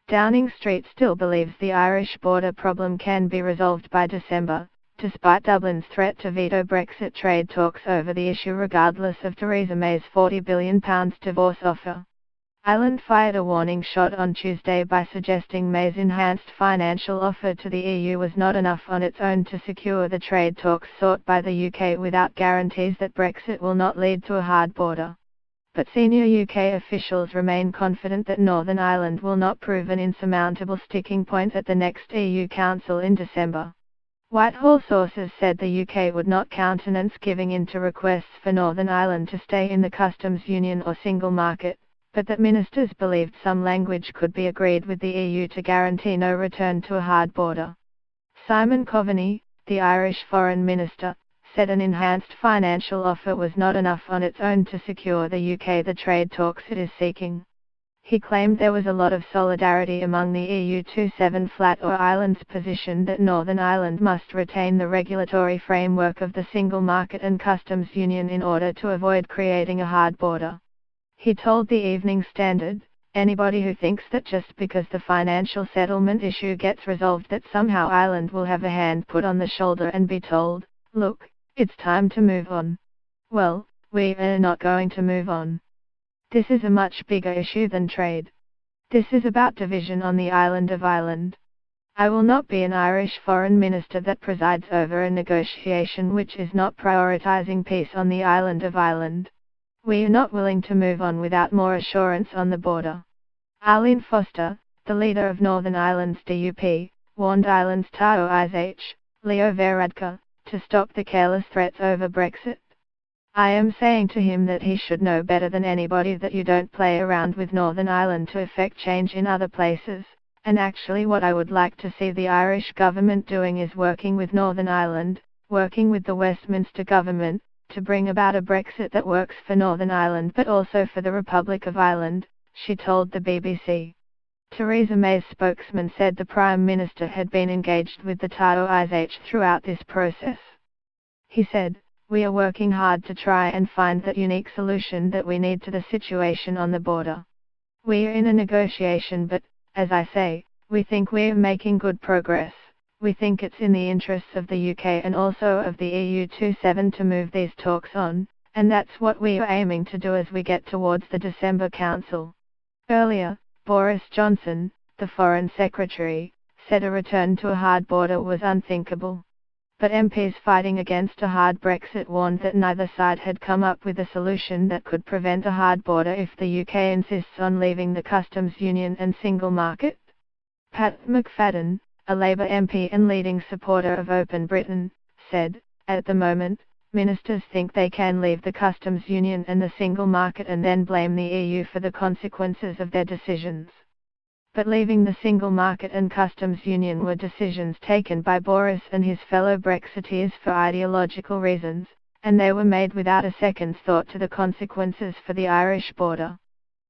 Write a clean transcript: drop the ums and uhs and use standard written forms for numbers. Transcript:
Downing Street still believes the Irish border problem can be resolved by December, despite Dublin's threat to veto Brexit trade talks over the issue regardless of Theresa May's £40 billion divorce offer. Ireland fired a warning shot on Tuesday by suggesting May's enhanced financial offer to the EU was not enough on its own to secure the trade talks sought by the UK without guarantees that Brexit will not lead to a hard border. But senior UK officials remain confident that Northern Ireland will not prove an insurmountable sticking point at the next EU Council in December. Whitehall sources said the UK would not countenance giving in to requests for Northern Ireland to stay in the customs union or single market, but that ministers believed some language could be agreed with the EU to guarantee no return to a hard border. Simon Coveney, the Irish Foreign Minister, said an enhanced financial offer was not enough on its own to secure the UK the trade talks it is seeking. He claimed there was a lot of solidarity among the EU-27 flat or Ireland's position that Northern Ireland must retain the regulatory framework of the single market and customs union in order to avoid creating a hard border. He told the Evening Standard, "Anybody who thinks that just because the financial settlement issue gets resolved that somehow Ireland will have a hand put on the shoulder and be told, look, it's time to move on. Well, we are not going to move on. This is a much bigger issue than trade. This is about division on the island of Ireland. I will not be an Irish foreign minister that presides over a negotiation which is not prioritizing peace on the island of Ireland. We are not willing to move on without more assurance on the border." Arlene Foster, the leader of Northern Ireland's DUP, warned Ireland's Taoiseach H. Leo Varadkar to stop the careless threats over Brexit. "I am saying to him that he should know better than anybody that you don't play around with Northern Ireland to effect change in other places, and actually what I would like to see the Irish government doing is working with Northern Ireland, working with the Westminster government, to bring about a Brexit that works for Northern Ireland but also for the Republic of Ireland," she told the BBC. Theresa May's spokesman said the Prime Minister had been engaged with the Taoiseach throughout this process. He said, "We are working hard to try and find that unique solution that we need to the situation on the border. We are in a negotiation but, as I say, we think we are making good progress. We think it's in the interests of the UK and also of the EU-27 to move these talks on, and that's what we are aiming to do as we get towards the December Council." Earlier, Boris Johnson, the Foreign Secretary, said a return to a hard border was unthinkable. But MPs fighting against a hard Brexit warned that neither side had come up with a solution that could prevent a hard border if the UK insists on leaving the customs union and single market. Pat McFadden, a Labour MP and leading supporter of Open Britain, said, "At the moment, ministers think they can leave the customs union and the single market and then blame the EU for the consequences of their decisions. But leaving the single market and customs union were decisions taken by Boris and his fellow Brexiteers for ideological reasons, and they were made without a second thought to the consequences for the Irish border.